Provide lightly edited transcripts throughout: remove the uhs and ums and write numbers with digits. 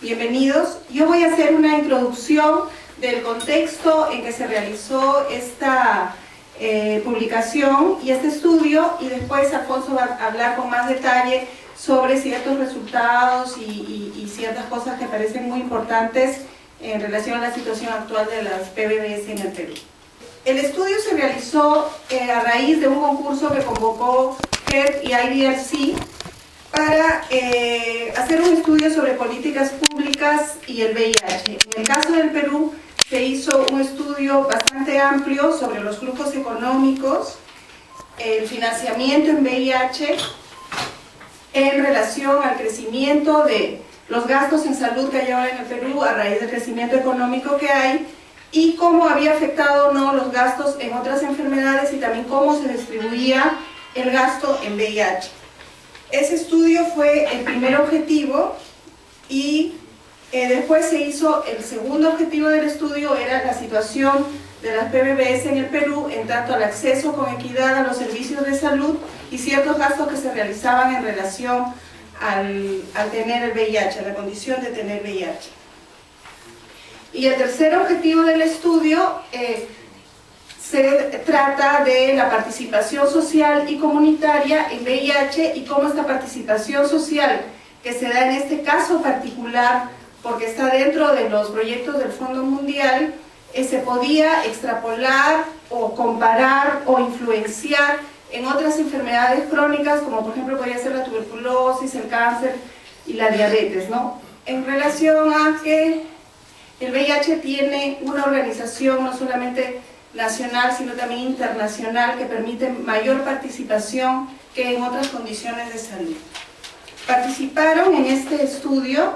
Bienvenidos. Yo voy a hacer una introducción del contexto en que se realizó esta publicación y este estudio, y después Alfonso va a hablar con más detalle sobre ciertos resultados y ciertas cosas que parecen muy importantes en relación a la situación actual de las PBBS en el Perú. El estudio se realizó a raíz de un concurso que convocó HERT y IDRC para hacer un estudio sobre políticas públicas y el VIH. En el caso del Perú se hizo un estudio bastante amplio sobre los flujos económicos, el financiamiento en VIH en relación al crecimiento de los gastos en salud que hay ahora en el Perú a raíz del crecimiento económico que hay, y cómo había afectado o no los gastos en otras enfermedades y también cómo se distribuía el gasto en VIH. Ese estudio fue el primer objetivo, y después se hizo el segundo objetivo del estudio, era la situación de las PBBS en el Perú en tanto al acceso con equidad a los servicios de salud y ciertos gastos que se realizaban en relación al tener el VIH, a la condición de tener VIH. Y el tercer objetivo del estudio se trata de la participación social y comunitaria en VIH y cómo esta participación social, que se da en este caso particular porque está dentro de los proyectos del Fondo Mundial, se podía extrapolar o comparar o influenciar en otras enfermedades crónicas, como por ejemplo podría ser la tuberculosis, el cáncer y la diabetes, ¿no? En relación a que el VIH tiene una organización no solamente nacional, sino también internacional, que permite mayor participación que en otras condiciones de salud. Participaron en este estudio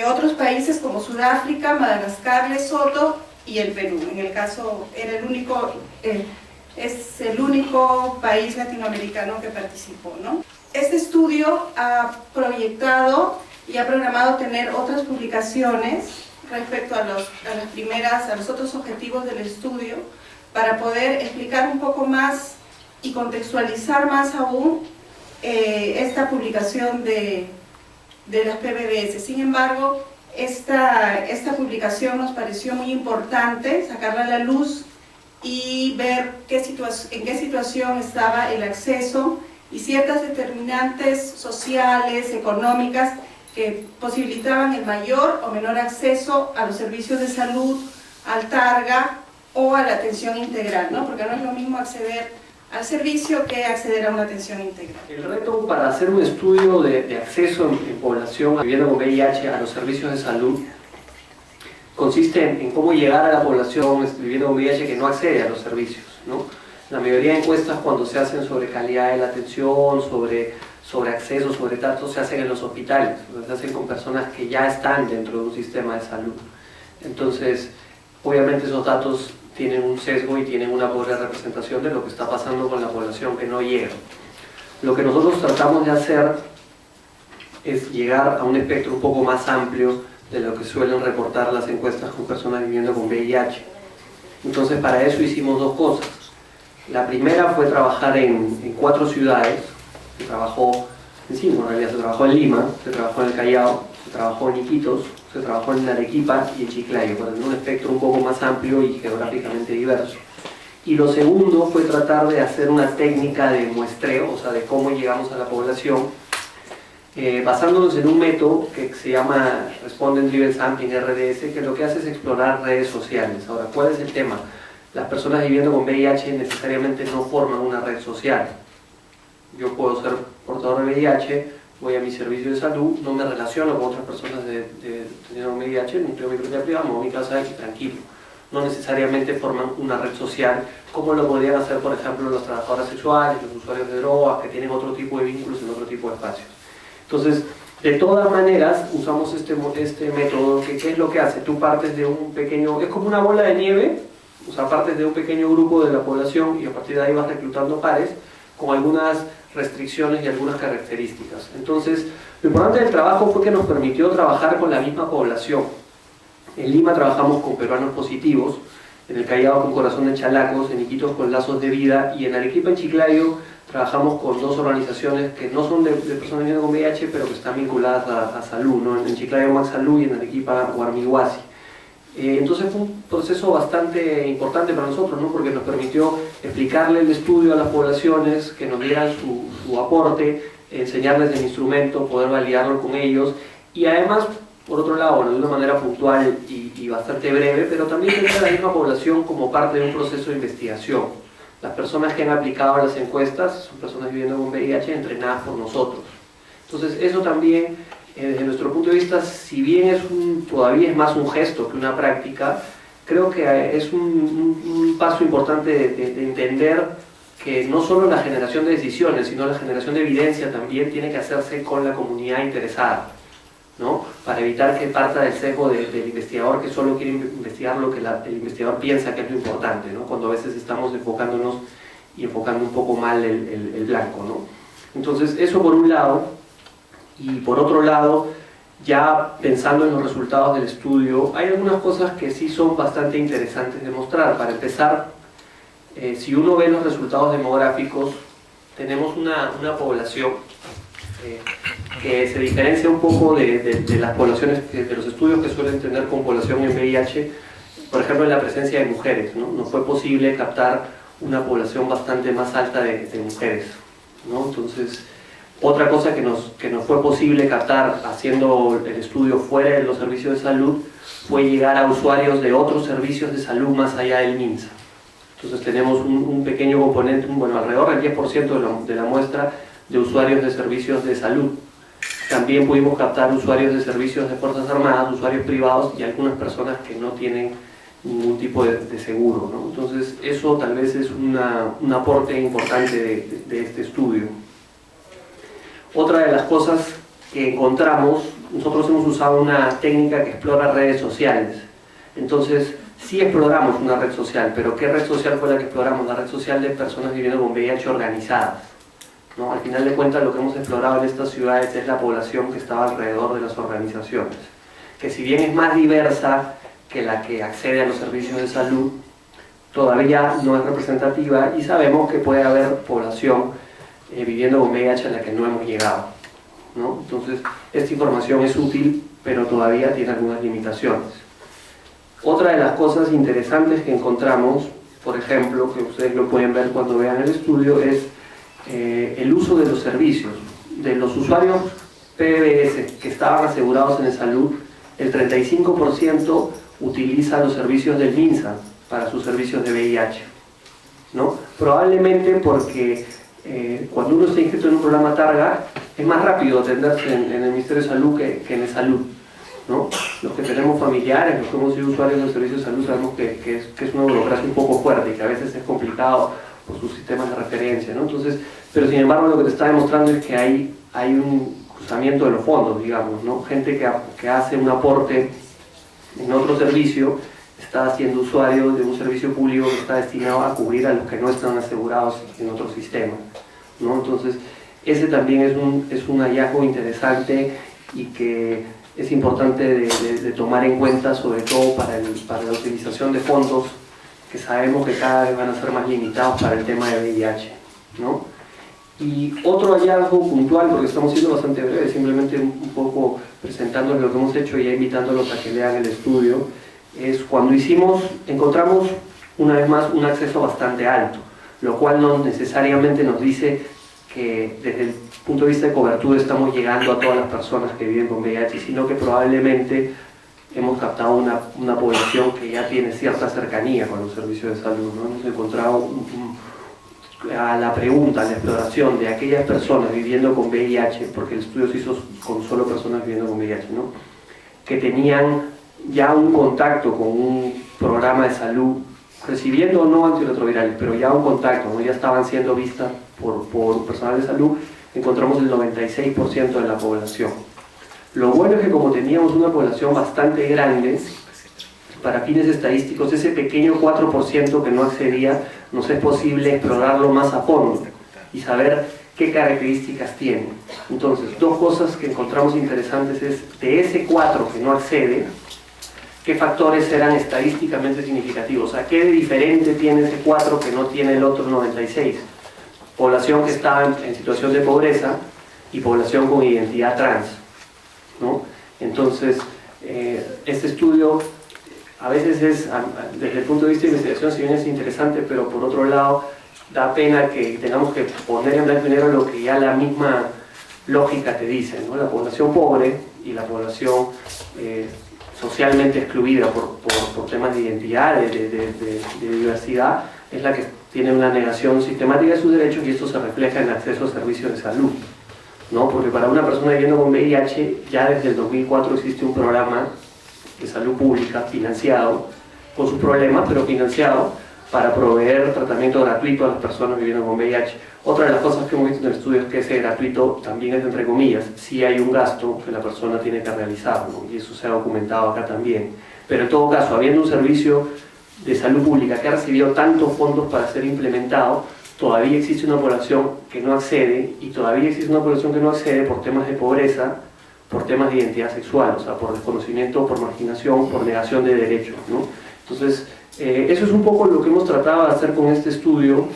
otros países como Sudáfrica, Madagascar, Lesoto y el Perú. En el caso, era es el único país latinoamericano que participó, ¿no? Este estudio ha proyectado y ha programado tener otras publicaciones respecto a los otros objetivos del estudio, para poder explicar un poco más y contextualizar más aún esta publicación de las PBBS. Sin embargo, esta publicación nos pareció muy importante sacarla a la luz y ver en qué situación estaba el acceso y ciertas determinantes sociales, económicas, que posibilitaban el mayor o menor acceso a los servicios de salud, al TARGA o a la atención integral, ¿no? Porque no es lo mismo acceder al servicio que acceder a una atención integral. El reto para hacer un estudio de acceso en población viviendo con VIH a los servicios de salud consiste en cómo llegar a la población viviendo con VIH que no accede a los servicios, ¿no? La mayoría de encuestas, cuando se hacen sobre calidad de la atención, sobre acceso, sobre datos, se hacen en los hospitales, se hacen con personas que ya están dentro de un sistema de salud. Entonces, obviamente esos datos tienen un sesgo y tienen una pobre representación de lo que está pasando con la población que no llega. Lo que nosotros tratamos de hacer es llegar a un espectro un poco más amplio de lo que suelen reportar las encuestas con personas viviendo con VIH. Entonces, para eso hicimos dos cosas. La primera fue trabajar en 4 ciudades. Se trabajó en 5, en realidad. Se trabajó en Lima, se trabajó en el Callao, se trabajó en Iquitos, se trabajó en Arequipa y en Chiclayo, para tener un espectro un poco más amplio y geográficamente diverso. Y lo segundo fue tratar de hacer una técnica de muestreo, o sea, de cómo llegamos a la población, basándonos en un método que se llama Respondent Driven Sampling, RDS, que lo que hace es explorar redes sociales. Ahora, ¿cuál es el tema? Las personas viviendo con VIH necesariamente no forman una red social. Yo puedo ser portador de VIH, voy a mi servicio de salud, no me relaciono con otras personas teniendo VIH, no tengo mi propiedad privada, me voy a mi casa y tranquilo. No necesariamente forman una red social, como lo podrían hacer, por ejemplo, los trabajadores sexuales, los usuarios de drogas, que tienen otro tipo de vínculos en otro tipo de espacios. Entonces, de todas maneras, usamos este método, que ¿qué es lo que hace? Tú partes de un pequeño, es como una bola de nieve, o sea, partes de un pequeño grupo de la población y a partir de ahí vas reclutando pares con algunas restricciones y algunas características. Entonces, lo importante del trabajo fue que nos permitió trabajar con la misma población. En Lima trabajamos con peruanos positivos en el Callao con Corazón de Chalacos, en Iquitos con Lazos de Vida, y en Arequipa, en Chiclayo, trabajamos con dos organizaciones que no son de personas viviendo con VIH, pero que están vinculadas a salud, ¿no? En Chiclayo Max Salud y en Arequipa Guarmiguasi. Entonces fue un proceso bastante importante para nosotros, ¿no? Porque nos permitió explicarle el estudio a las poblaciones, que nos dieran su aporte, enseñarles el instrumento, poder validarlo con ellos, y además, por otro lado, bueno, de una manera puntual y bastante breve, pero también tener a la misma población como parte de un proceso de investigación. Las personas que han aplicado las encuestas son personas viviendo con VIH entrenadas por nosotros. Entonces eso también, desde nuestro punto de vista, si bien todavía es más un gesto que una práctica, creo que es un paso importante de entender que no solo la generación de decisiones, sino la generación de evidencia también tiene que hacerse con la comunidad interesada, ¿no? Para evitar que parta del sesgo del investigador que solo quiere investigar lo que el investigador piensa que es lo importante, ¿no? Cuando a veces estamos enfocándonos y enfocando un poco mal el blanco, ¿no? Entonces eso por un lado, y por otro lado, ya pensando en los resultados del estudio, hay algunas cosas que sí son bastante interesantes de mostrar. Para empezar, si uno ve los resultados demográficos, tenemos una población que se diferencia un poco de las poblaciones, de los estudios que suelen tener con población en VIH, por ejemplo en la presencia de mujeres, ¿no? No fue posible captar una población bastante más alta de mujeres, ¿no? Entonces, otra cosa que nos fue posible captar haciendo el estudio fuera de los servicios de salud fue llegar a usuarios de otros servicios de salud más allá del MINSA. Entonces tenemos un pequeño componente, bueno, alrededor del 10% de la muestra de usuarios de servicios de salud. También pudimos captar usuarios de servicios de Fuerzas Armadas, usuarios privados y algunas personas que no tienen ningún tipo de seguro, ¿no? Entonces eso tal vez es un aporte importante de este estudio. Otra de las cosas que encontramos, nosotros hemos usado una técnica que explora redes sociales. Entonces sí exploramos una red social, pero ¿qué red social fue la que exploramos? La red social de personas viviendo con VIH organizadas, ¿no? Al final de cuentas lo que hemos explorado en estas ciudades es la población que estaba alrededor de las organizaciones, que si bien es más diversa que la que accede a los servicios de salud, todavía no es representativa y sabemos que puede haber población viviendo con VIH a la que no hemos llegado, ¿no? Entonces esta información es útil, pero todavía tiene algunas limitaciones. Otra de las cosas interesantes que encontramos, por ejemplo, que ustedes lo pueden ver cuando vean el estudio, es el uso de los servicios. De los usuarios PBS que estaban asegurados en el salud, el 35% utiliza los servicios del MINSA para sus servicios de VIH, ¿no? Probablemente porque cuando uno está inscrito en un programa Targa, es más rápido atenderse en el Ministerio de Salud que en el Salud, ¿no? Los que tenemos familiares, los que hemos sido usuarios del servicio de salud, sabemos que es una burocracia un poco fuerte y que a veces es complicado por sus sistemas de referencia, ¿no? Entonces, pero sin embargo lo que te está demostrando es que hay un cruzamiento de los fondos, digamos, ¿no? Gente que hace un aporte en otro servicio está siendo usuario de un servicio público que está destinado a cubrir a los que no están asegurados en otro sistema, ¿no? Entonces ese también es un hallazgo interesante y que es importante de tomar en cuenta, sobre todo para la utilización de fondos que sabemos que cada vez van a ser más limitados para el tema de VIH, ¿no? Y otro hallazgo puntual, porque estamos siendo bastante breves, simplemente un poco presentándoles lo que hemos hecho y ya invitándolos a que lean el estudio, es cuando encontramos una vez más un acceso bastante alto, lo cual no necesariamente nos dice que desde el punto de vista de cobertura estamos llegando a todas las personas que viven con VIH, sino que probablemente hemos captado una población que ya tiene cierta cercanía con los servicios de salud, ¿no? Hemos encontrado a la pregunta, a la exploración de aquellas personas viviendo con VIH, porque el estudio se hizo con solo personas viviendo con VIH, ¿no? Que tenían ya un contacto con un programa de salud, recibiendo o no antirretrovirales, pero ya un contacto, ¿no? Ya estaban siendo vistas por personal de salud, encontramos el 96% de la población. Lo bueno es que como teníamos una población bastante grande, para fines estadísticos, ese pequeño 4% que no accedía, nos es posible explorarlo más a fondo y saber qué características tiene. Entonces, dos cosas que encontramos interesantes es, de ese 4 que no accede, qué factores eran estadísticamente significativos, o sea, qué de diferente tiene ese 4 que no tiene el otro 96. Población que estaba en situación de pobreza y población con identidad trans, ¿no? Entonces, este estudio a veces es, desde el punto de vista de investigación, si bien es interesante, pero por otro lado da pena que tengamos que poner en blanco y negro lo que ya la misma lógica te dice, ¿no? La población pobre y la población socialmente excluida por temas de identidad, de diversidad, es la que tiene una negación sistemática de sus derechos, y esto se refleja en el acceso a servicios de salud, ¿no? Porque para una persona viviendo con VIH ya desde el 2004 existe un programa de salud pública financiado, con sus problemas, pero financiado para proveer tratamiento gratuito a las personas viviendo con VIH. Otra de las cosas que hemos visto en el estudio es que ese gratuito también es entre comillas, sí hay un gasto que la persona tiene que realizar, ¿no? Y eso se ha documentado acá también. Pero en todo caso, habiendo un servicio de salud pública que ha recibido tantos fondos para ser implementado, todavía existe una población que no accede, y todavía existe una población que no accede por temas de pobreza, por temas de identidad sexual, o sea, por desconocimiento, por marginación, por negación de derechos, ¿no? Entonces, eso es un poco lo que hemos tratado de hacer con este estudio,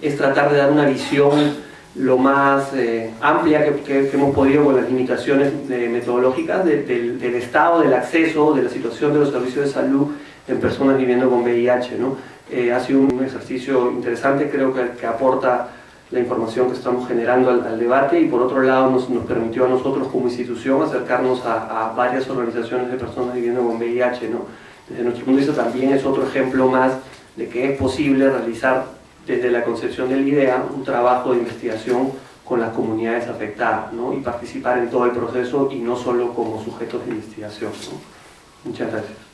es tratar de dar una visión lo más amplia que hemos podido con las limitaciones metodológicas del estado, del acceso, de la situación de los servicios de salud en personas viviendo con VIH, ¿no? Ha sido un ejercicio interesante, creo que aporta la información que estamos generando al debate, y por otro lado nos permitió a nosotros como institución acercarnos a varias organizaciones de personas viviendo con VIH, ¿no? Desde nuestro punto de vista también es otro ejemplo más de que es posible realizar desde la concepción de la idea un trabajo de investigación con las comunidades afectadas, ¿no? Y participar en todo el proceso y no solo como sujetos de investigación, ¿no? Muchas gracias.